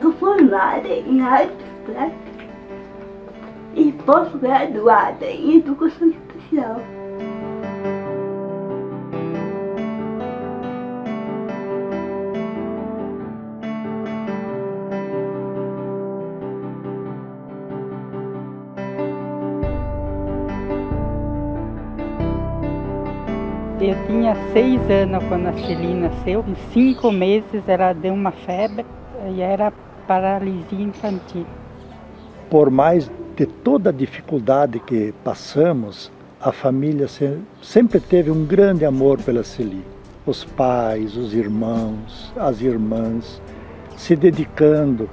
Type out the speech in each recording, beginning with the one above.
Sou formada em artes plásticas e pós-graduada em educação especial. Eu tinha 6 anos quando a Celi nasceu. Em 5 meses ela deu uma febre e era paralisia infantil. Por mais de toda a dificuldade que passamos, a família sempre teve um grande amor pela Celi. Os pais, os irmãos, as irmãs, se dedicando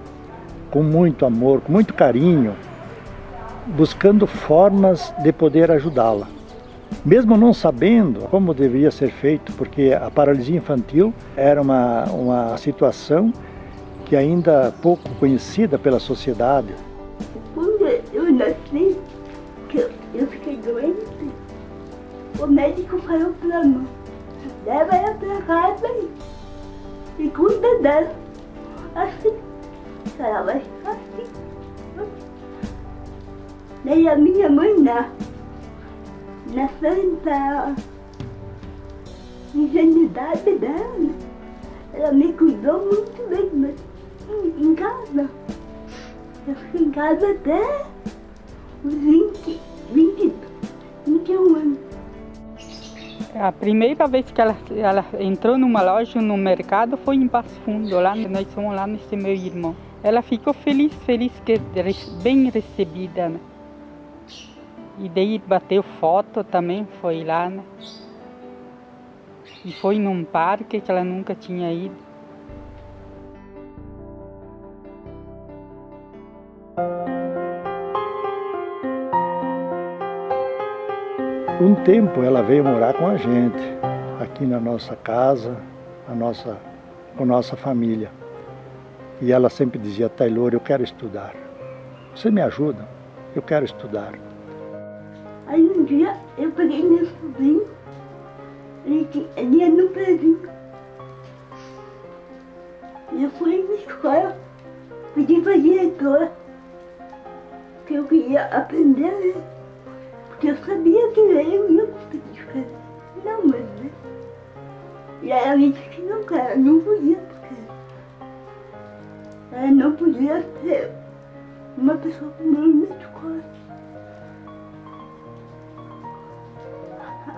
com muito amor, com muito carinho, buscando formas de poder ajudá-la. Mesmo não sabendo como deveria ser feito, porque a paralisia infantil era uma situação que ainda pouco conhecida pela sociedade. Quando eu nasci, que eu fiquei doente, o médico falou para mim, leva ela para casa e cuida dela. Assim, ela vai ficar assim. Daí a minha mãe na santa ingenuidade dela, né? Ela me cuidou muito bem, mas em casa. Eu fiquei em casa até os 21 anos. A primeira vez que ela entrou numa loja, no mercado, foi em Passo Fundo, lá nós fomos lá nesse meu irmão. Ela ficou feliz, que bem recebida, né? E daí bateu foto também, foi lá, né? E foi num parque que ela nunca tinha ido. Um tempo ela veio morar com a gente, aqui na nossa casa, com a nossa família. E ela sempre dizia, Taylor, eu quero estudar. Você me ajuda? Eu quero estudar. Aí um dia eu peguei meu sobrinho, ele ia no pezinho. Eu fui na escola, pedi para a diretora que eu queria aprender a ler, porque eu sabia que ler eu ia conseguir escrever. Não, mas né? E aí ela disse que não, cara, não podia, porque ela não podia ser uma pessoa com nome na escola.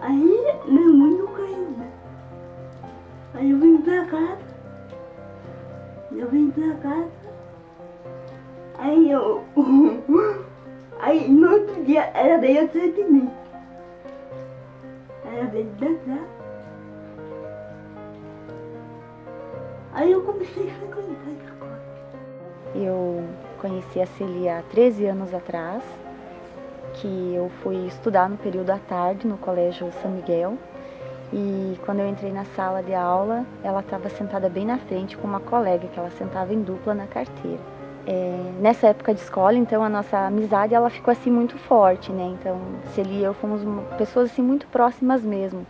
Aí minha mãe não caiu, né? Aí eu vim pra casa. Aí aí no outro dia ela veio atrás de mim. Ela veio dançar. Aí eu comecei a frequentar a escola. Eu conheci a Celi há 13 anos atrás, que eu fui estudar no período da tarde no Colégio São Miguel. E quando eu entrei na sala de aula, ela estava sentada bem na frente com uma colega, que ela sentava em dupla na carteira. Nessa época de escola, então, a nossa amizade ela ficou assim muito forte, né? Então, Celi e eu fomos pessoas assim muito próximas mesmo.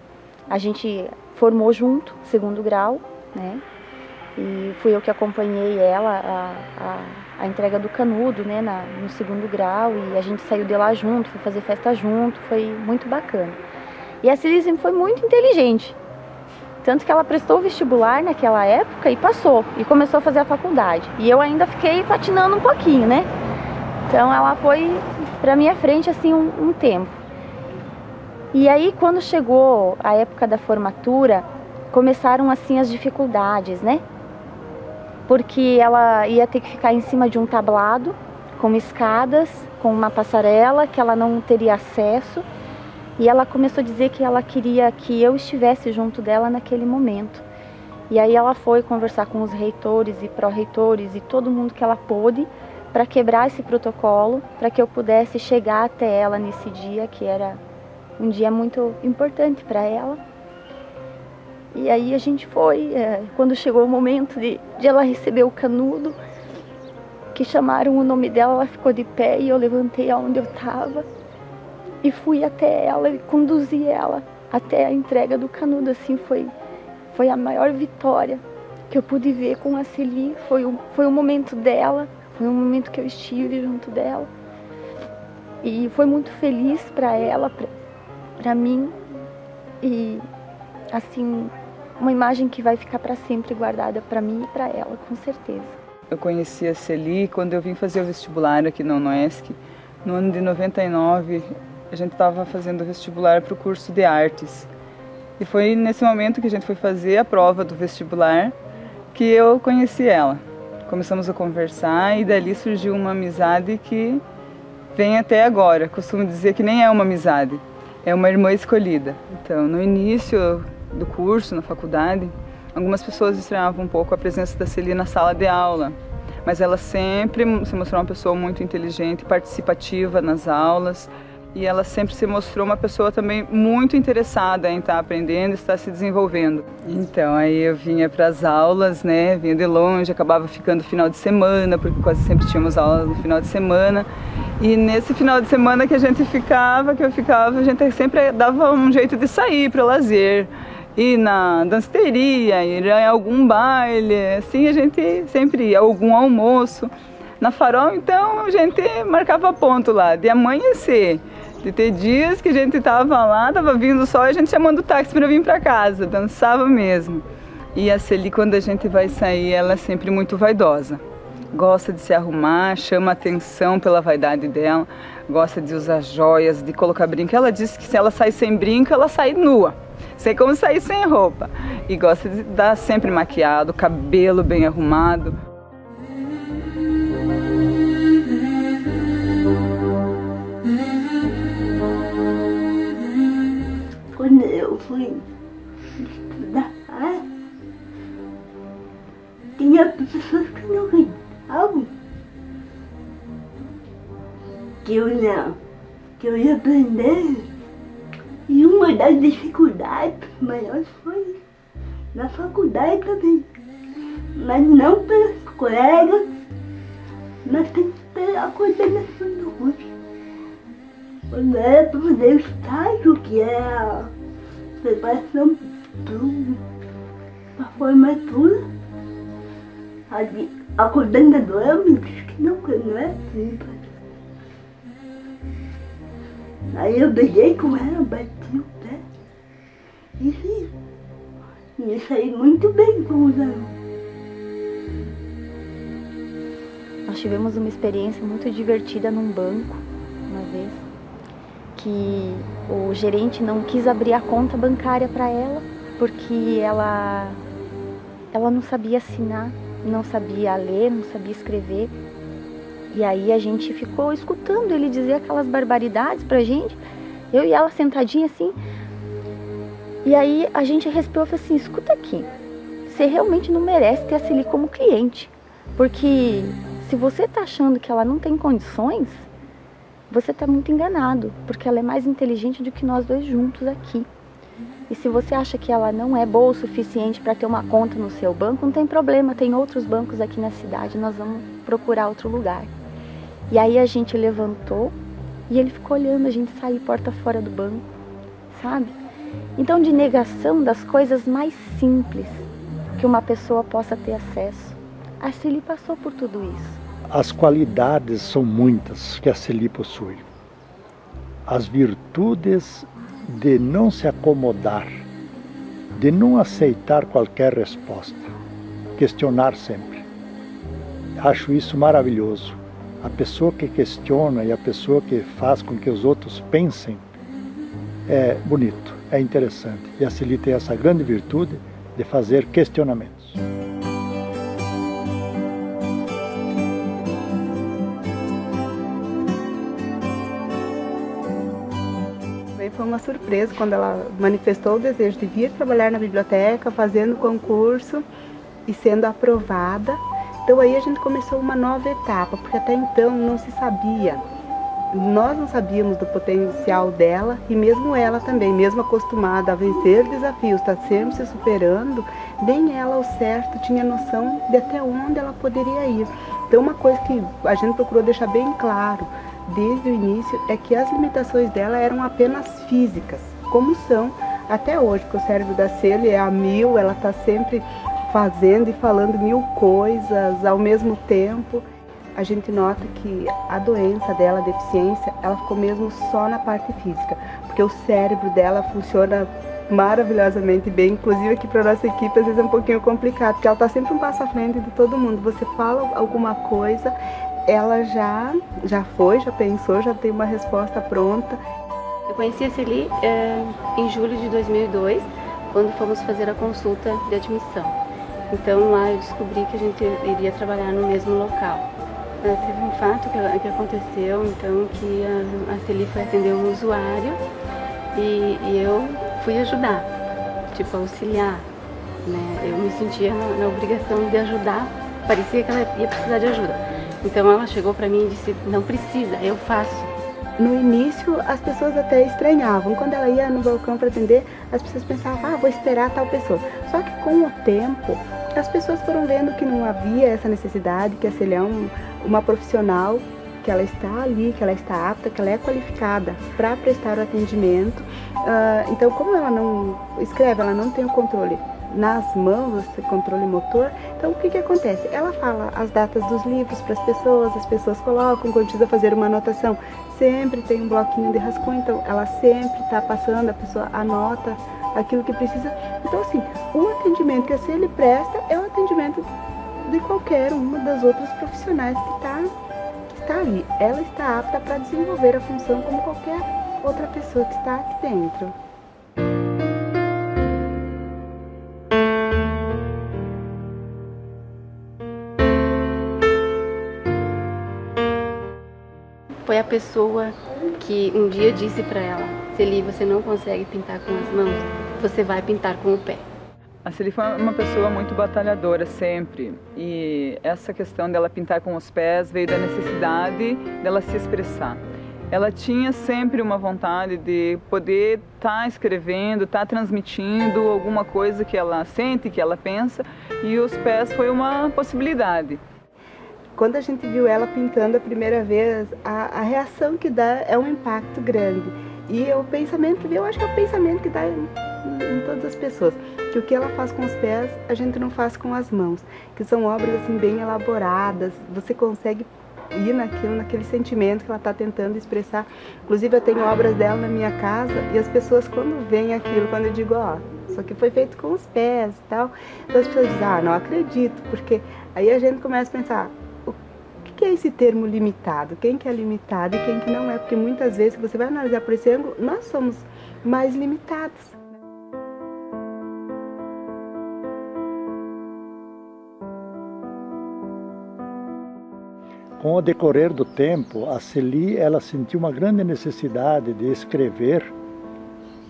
A gente formou junto, 2º grau, né? E fui eu que acompanhei ela a entrega do canudo, né, no 2º grau, e a gente saiu de lá junto, foi fazer festa junto, foi muito bacana. E a Celi sempre foi muito inteligente, tanto que ela prestou o vestibular naquela época e passou, e começou a fazer a faculdade. E eu ainda fiquei patinando um pouquinho, né? Então ela foi pra minha frente assim um tempo. E aí quando chegou a época da formatura, começaram assim as dificuldades, né? Porque ela ia ter que ficar em cima de um tablado, com escadas, com uma passarela que ela não teria acesso. E ela começou a dizer que ela queria que eu estivesse junto dela naquele momento. E aí ela foi conversar com os reitores e pró-reitores e todo mundo que ela pôde para quebrar esse protocolo, para que eu pudesse chegar até ela nesse dia, que era um dia muito importante para ela. E aí a gente foi, quando chegou o momento de ela receber o canudo, que chamaram o nome dela, ela ficou de pé e eu levantei aonde eu estava e fui até ela e conduzi ela até a entrega do canudo. Assim, foi a maior vitória que eu pude ver com a Celi foi um momento dela, foi um momento que eu estive junto dela. E foi muito feliz para ela, para mim. E assim, uma imagem que vai ficar para sempre guardada para mim e para ela, com certeza. Eu conheci a Celi quando eu vim fazer o vestibular aqui na UNOESC. No ano de 99, a gente estava fazendo o vestibular para o curso de artes. E foi nesse momento que a gente foi fazer a prova do vestibular que eu conheci ela. Começamos a conversar e dali surgiu uma amizade que vem até agora. Costumo dizer que nem é uma amizade, é uma irmã escolhida. Então, no início do curso, na faculdade, algumas pessoas estranhavam um pouco a presença da Celi na sala de aula, mas ela sempre se mostrou uma pessoa muito inteligente, participativa nas aulas, e ela sempre se mostrou uma pessoa também muito interessada em estar aprendendo e estar se desenvolvendo. Então aí eu vinha para as aulas, né, vinha de longe, acabava ficando final de semana, porque quase sempre tínhamos aulas no final de semana. E nesse final de semana que eu ficava, a gente sempre dava um jeito de sair para o lazer. Ir na danceteria, ir em algum baile, assim a gente sempre ia, algum almoço. Na Farol, então, a gente marcava ponto lá, de amanhecer. De ter dias que a gente estava lá, estava vindo o sol e a gente chamando o táxi para vir para casa, dançava mesmo. E a Celi, quando a gente vai sair, ela é sempre muito vaidosa. Gosta de se arrumar, chama atenção pela vaidade dela, gosta de usar joias, de colocar brinco. Ela disse que se ela sair sem brinco, ela sai nua. Sei como sair sem roupa. E gosta de estar sempre maquiado, cabelo bem arrumado. Quando eu fui estudar, tinha pessoas que não acreditavam que eu ia aprender. E uma das dificuldades maiores foi na faculdade também. Mas não pelos colegas, mas pela coordenação do curso. Quando era para fazer o estágio, que é a preparação para a formatura, a coordenadora me disse que não é simples. Aí eu briguei com ela, bati o pé e fiz. E eu saí muito bem com os alunos. Nós tivemos uma experiência muito divertida num banco, uma vez, que o gerente não quis abrir a conta bancária para ela, porque ela não sabia assinar, não sabia ler, não sabia escrever. E aí a gente ficou escutando ele dizer aquelas barbaridades pra gente, eu e ela sentadinha assim. E aí a gente respirou e falou assim, escuta aqui, você realmente não merece ter a Celi como cliente, porque se você tá achando que ela não tem condições, você tá muito enganado, porque ela é mais inteligente do que nós dois juntos aqui. E se você acha que ela não é boa o suficiente para ter uma conta no seu banco, não tem problema, tem outros bancos aqui na cidade, nós vamos procurar outro lugar. E aí a gente levantou e ele ficou olhando a gente sair porta fora do banco, sabe? Então, de negação das coisas mais simples que uma pessoa possa ter acesso, a Celi passou por tudo isso. As qualidades são muitas que a Celi possui. As virtudes de não se acomodar, de não aceitar qualquer resposta, questionar sempre. Acho isso maravilhoso. A pessoa que questiona e a pessoa que faz com que os outros pensem é bonito, é interessante. E a Celi tem essa grande virtude de fazer questionamentos. Foi uma surpresa quando ela manifestou o desejo de vir trabalhar na biblioteca, fazendo concurso e sendo aprovada. Então aí a gente começou uma nova etapa, porque até então não se sabia. Nós não sabíamos do potencial dela e mesmo ela também, mesmo acostumada a vencer desafios, está sempre se superando, nem ela ao certo tinha noção de até onde ela poderia ir. Então uma coisa que a gente procurou deixar bem claro desde o início é que as limitações dela eram apenas físicas, como são até hoje, porque o cérebro da Celi é a 1000, ela está sempre fazendo e falando mil coisas ao mesmo tempo. A gente nota que a doença dela, a deficiência, ela ficou mesmo só na parte física, porque o cérebro dela funciona maravilhosamente bem, inclusive aqui para nossa equipe às vezes é um pouquinho complicado, porque ela está sempre um passo à frente de todo mundo. Você fala alguma coisa, ela já pensou, já tem uma resposta pronta. Eu conheci a Celi em julho de 2002, quando fomos fazer a consulta de admissão. Então lá eu descobri que a gente iria trabalhar no mesmo local. Teve um fato que aconteceu, então, que a Celi foi atender um usuário e eu fui ajudar, tipo, auxiliar, né? Eu me sentia na obrigação de ajudar, parecia que ela ia precisar de ajuda. Então ela chegou para mim e disse, não precisa, eu faço. No início as pessoas até estranhavam, quando ela ia no balcão para atender, as pessoas pensavam, vou esperar tal pessoa. Só que com o tempo, as pessoas foram vendo que não havia essa necessidade, que a Celi é uma profissional, que ela está ali, que ela está apta, que ela é qualificada para prestar o atendimento. Então, como ela não escreve, ela não tem o controle nas mãos, esse controle motor, então o que acontece? Ela fala as datas dos livros para as pessoas colocam, quando precisa fazer uma anotação, sempre tem um bloquinho de rascunho, então ela sempre está passando, a pessoa anota aquilo que precisa. Então, assim, o atendimento que a Celi presta é o atendimento de qualquer uma das outras profissionais que está ali. Ela está apta para desenvolver a função como qualquer outra pessoa que está aqui dentro. Foi a pessoa que um dia disse para ela, Celi, você não consegue pintar com as mãos, você vai pintar com o pé. A Celi foi uma pessoa muito batalhadora sempre, e essa questão dela pintar com os pés veio da necessidade dela se expressar. Ela tinha sempre uma vontade de poder estar escrevendo, estar transmitindo alguma coisa que ela sente, que ela pensa, e os pés foi uma possibilidade. Quando a gente viu ela pintando a primeira vez, a reação que dá é um impacto grande. E o pensamento, eu acho que é o pensamento que dá em todas as pessoas, que o que ela faz com os pés, a gente não faz com as mãos, que são obras assim bem elaboradas, você consegue ir naquele sentimento que ela está tentando expressar. Inclusive eu tenho obras dela na minha casa e as pessoas quando veem aquilo, quando eu digo, isso aqui foi feito com os pés e tal, então as pessoas dizem, não acredito, porque aí a gente começa a pensar, o que é esse termo limitado? Quem que é limitado e quem que não é? Porque muitas vezes, se você vai analisar por esse ângulo, nós somos mais limitados. Com o decorrer do tempo, a Celi ela sentiu uma grande necessidade de escrever,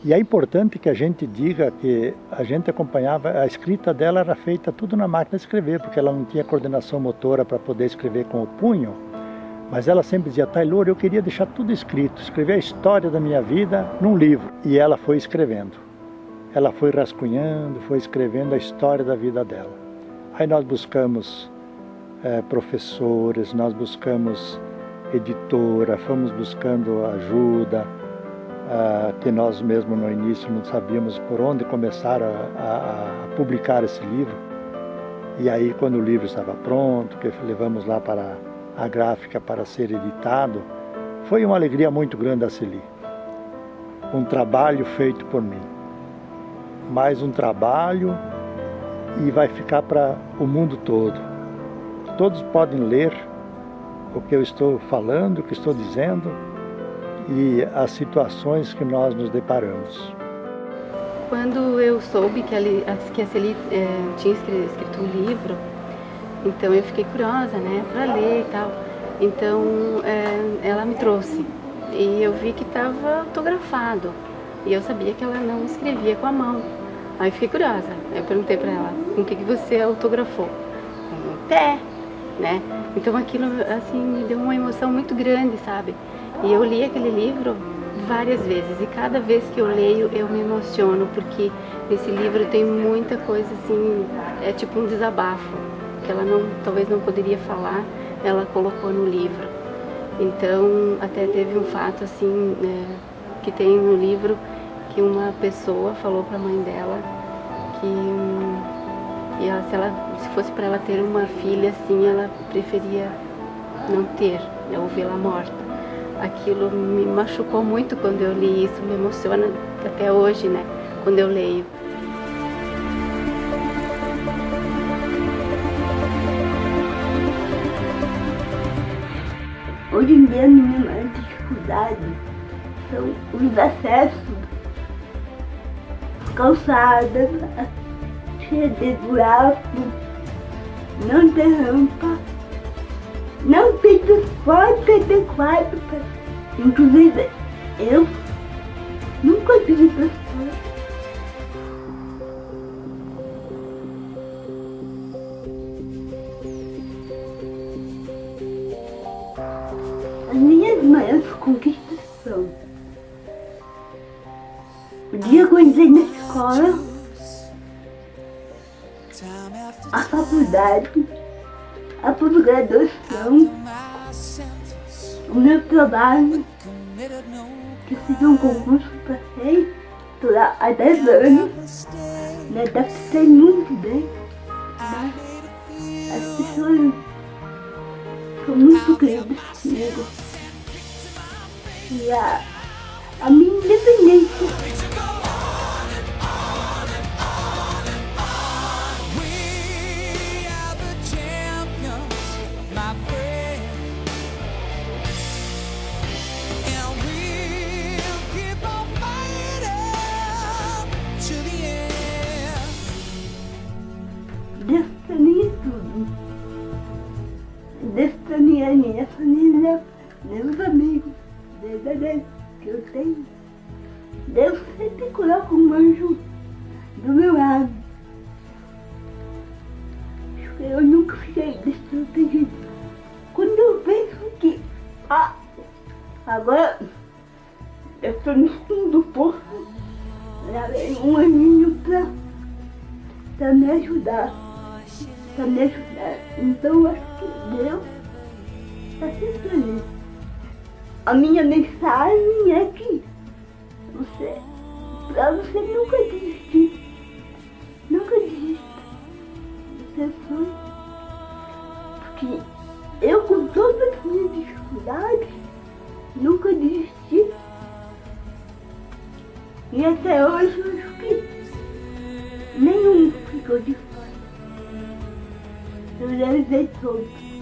e é importante que a gente diga que a gente acompanhava, a escrita dela era feita tudo na máquina de escrever, porque ela não tinha coordenação motora para poder escrever com o punho, mas ela sempre dizia, Taylor, eu queria deixar tudo escrito, escrever a história da minha vida num livro, e ela foi escrevendo. Ela foi rascunhando, foi escrevendo a história da vida dela. Aí nós buscamos professores, nós buscamos editora, fomos buscando ajuda, que nós mesmos no início não sabíamos por onde começar a publicar esse livro. E aí quando o livro estava pronto, que levamos lá para a gráfica para ser editado, foi uma alegria muito grande a Celi. Um trabalho feito por mim. Mais um trabalho e vai ficar para o mundo todo. Todos podem ler o que eu estou falando, o que estou dizendo e as situações que nós nos deparamos. Quando eu soube que a Celi tinha escrito um livro, então eu fiquei curiosa, né, para ler e tal. Então ela me trouxe e eu vi que estava autografado e eu sabia que ela não escrevia com a mão. Aí eu fiquei curiosa, eu perguntei para ela, com o que você autografou? Com o pé, né? Então aquilo assim me deu uma emoção muito grande, sabe? E eu li aquele livro várias vezes e cada vez que eu leio eu me emociono, porque nesse livro tem muita coisa assim, é tipo um desabafo, que ela talvez não poderia falar, ela colocou no livro. Então até teve um fato assim, que tem no livro, que uma pessoa falou para a mãe dela E ela, se fosse para ela ter uma filha assim, ela preferia não ter, né, ou vê-la morta. Aquilo me machucou muito quando eu li isso, me emociona até hoje, né, quando eu leio. Hoje em dia a minha maior dificuldade são os acessos, calçadas, cheias de buraco, não tem rampa, não tem transporte adequado. Inclusive eu nunca tive transporte. As minhas maiores conquistas são o dia que eu entrei na escola, a faculdade, a pós-graduação, o meu trabalho, que eu fiz um concurso, passei, estou lá há 10 anos, me adaptei muito bem, né? As pessoas são muito queridas comigo. E a minha independência. Deus pra mim é tudo. Deus pra mim é minha família, meus amigos, verdadeiros que eu tenho. Deus sempre coloca um anjo do meu lado. Eu nunca fiquei desprotegida. Quando eu penso que agora eu estou no fundo do poço, lá vem um anjinho pra me ajudar. Então eu acho que Deus está sempre ali. A minha mensagem é que pra você nunca desistir. Nunca desista do seu sonho. Porque eu, com todas as minhas dificuldades, nunca desisti. E até hoje eu acho que nenhum ficou de fora. Eu realizei todos.